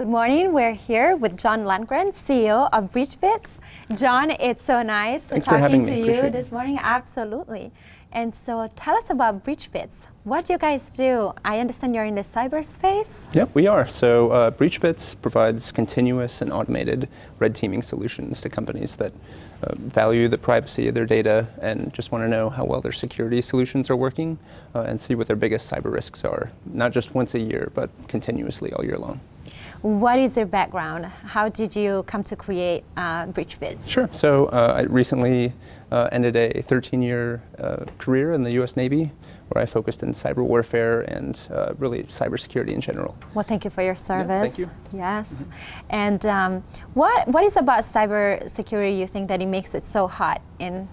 Good morning. We're here with John Lundgren, CEO of BreachBits. John, it's so nice talking to you this morning. Absolutely. And so tell us about BreachBits. What do you guys do? I understand you're in the cyberspace. Yep, we are. So BreachBits provides continuous and automated red teaming solutions to companies that value the privacy of their data and just want to know how well their security solutions are working and see what their biggest cyber risks are, not just once a year, but continuously all year long. What is your background? How did you come to create BreachBits? Sure. So I recently ended a 13-year career in the U.S. Navy, where I focused in cyber warfare and really cybersecurity in general. Well, thank you for your service. Yeah, thank you. Yes. Mm-hmm. And what is about cybersecurity you think that it makes it so hot in,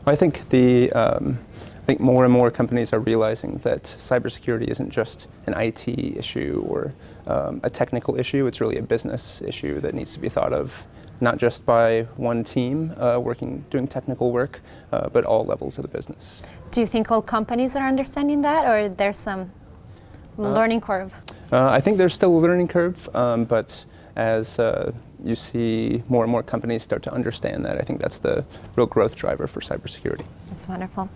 I think I think more and more companies are realizing that cybersecurity isn't just an IT issue or a technical issue. It's really a business issue that needs to be thought of, not just by one team doing technical work, but all levels of the business. Do you think all companies are understanding that, or there's some learning curve? I think there's still a learning curve, but as you see more and more companies start to understand that, I think that's the real growth driver for cybersecurity. That's wonderful.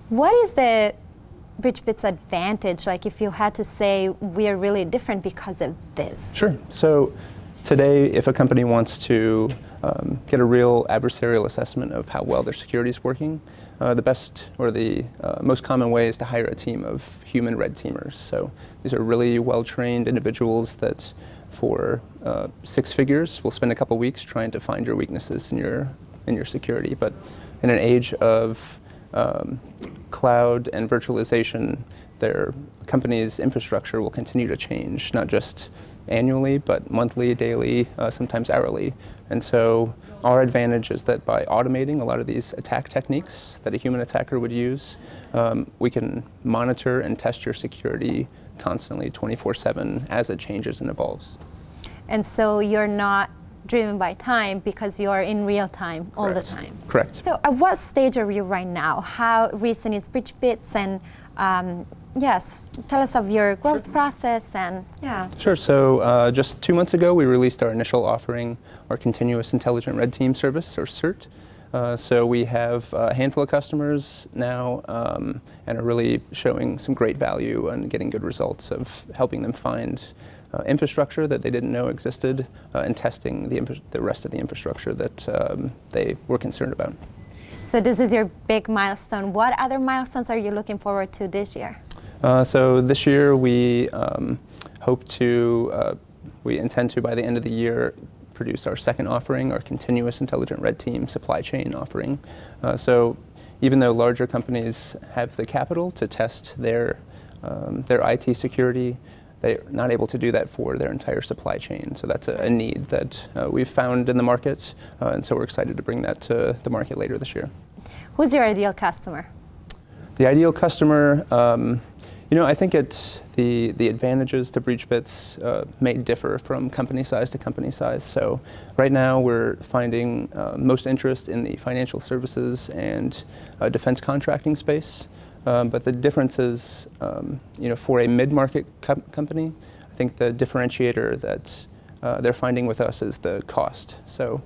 What is the BreachBits advantage? Like, if you had to say we are really different because of this? Sure. So today, if a company wants to get a real adversarial assessment of how well their security is working, the best or the most common way is to hire a team of human red teamers. So these are really well-trained individuals that for 6 figures will spend a couple weeks trying to find your weaknesses in your security. But in an age of cloud and virtualization, their company's infrastructure will continue to change, not just annually, but monthly, daily, sometimes hourly. And so our advantage is that by automating a lot of these attack techniques that a human attacker would use, we can monitor and test your security constantly, 24/7, as it changes and evolves. And so you're not driven by time because you're in real time all Correct. the time. Correct. So at what stage are you right now? How recent is BreachBits? And yes, tell us of your growth process and yeah. Sure. So just 2 months ago, we released our initial offering, our Continuous Intelligent Red Team Service, or CIRT. So we have a handful of customers now and are really showing some great value and getting good results of helping them find infrastructure that they didn't know existed and testing the rest of the infrastructure that they were concerned about. So this is your big milestone. What other milestones are you looking forward to this year? So this year we we intend to, by the end of the year, produce our second offering, our Continuous Intelligent Red Team Supply Chain offering. So even though larger companies have the capital to test their IT security, they're not able to do that for their entire supply chain. So that's a need that we've found in the market, and so we're excited to bring that to the market later this year. Who's your ideal customer? The ideal customer, I think the advantages to BreachBits may differ from company size to company size. So right now we're finding most interest in the financial services and defense contracting space. But the difference is, for a mid-market company, I think the differentiator that they're finding with us is the cost. So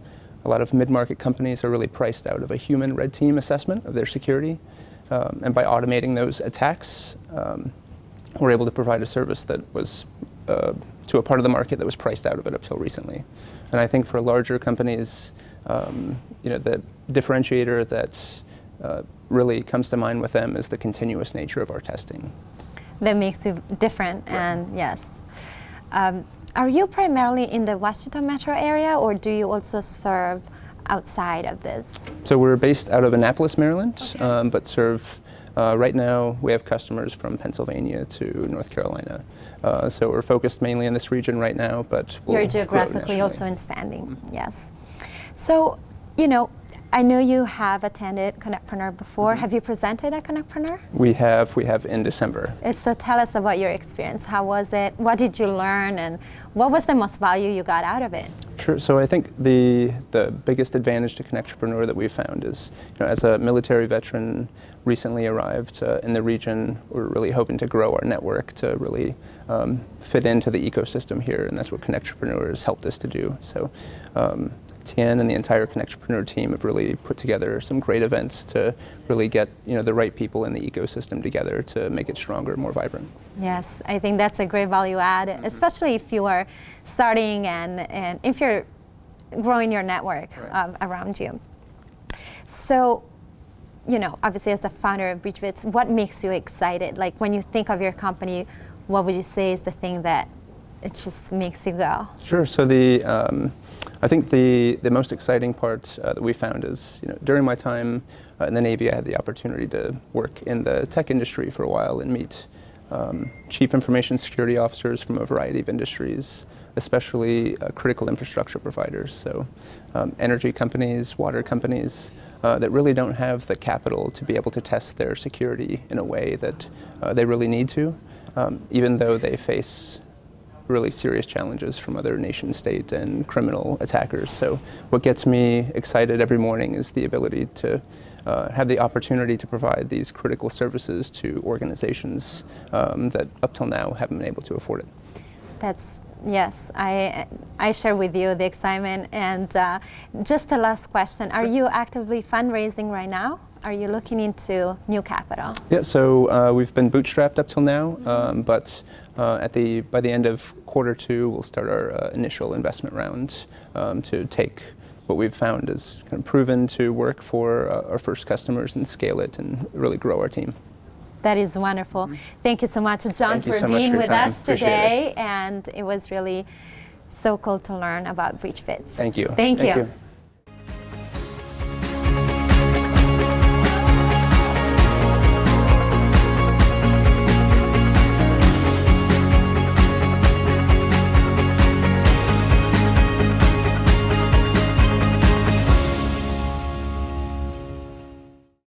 a lot of mid-market companies are really priced out of a human red team assessment of their security. And by automating those attacks, we're able to provide a service that was to a part of the market that was priced out of it up till recently. And I think for larger companies, the differentiator that's really comes to mind with them is the continuous nature of our testing. That makes you different, right. And yes. Are you primarily in the Washington metro area, or do you also serve outside of this? So we're based out of Annapolis, Maryland, okay. But serve, right now we have customers from Pennsylvania to North Carolina. So we're focused mainly in this region right now, but we'll You're geographically also expanding, yes. So, I know you have attended CONNECTpreneur before. Have you presented at CONNECTpreneur? We have in December. So tell us about your experience. How was it? What did you learn? And what was the most value you got out of it? Sure. So I think the biggest advantage to CONNECTpreneur that we've found is, as a military veteran recently arrived in the region, we're really hoping to grow our network to really fit into the ecosystem here, and that's what CONNECTpreneur has helped us to do. So Tien and the entire CONNECTpreneur team have really put together some great events to really get the right people in the ecosystem together to make it stronger, more vibrant. Yes, I think that's a great value add, especially if you are starting and if you're growing your network around you. So, obviously as the founder of BreachBits, what makes you excited? Like when you think of your company, what would you say is the thing that it just makes you go? Sure. So I think the most exciting part that we found is, during my time in the Navy, I had the opportunity to work in the tech industry for a while and meet chief information security officers from a variety of industries, especially critical infrastructure providers. So energy companies, water companies that really don't have the capital to be able to test their security in a way that they really need to, even though they face really serious challenges from other nation state and criminal attackers. So what gets me excited every morning is the ability to have the opportunity to provide these critical services to organizations that up till now haven't been able to afford it. Yes, I share with you the excitement. And just the last question, are you actively fundraising right now? Are you looking into new capital? Yeah, so we've been bootstrapped up till now, but by the end of Q2, we'll start our initial investment round to take what we've found is kind of proven to work for our first customers and scale it and really grow our team. That is wonderful. Thank you so much, John, for being with us today. And it was really so cool to learn about BreachBits. Thank you. Thank you.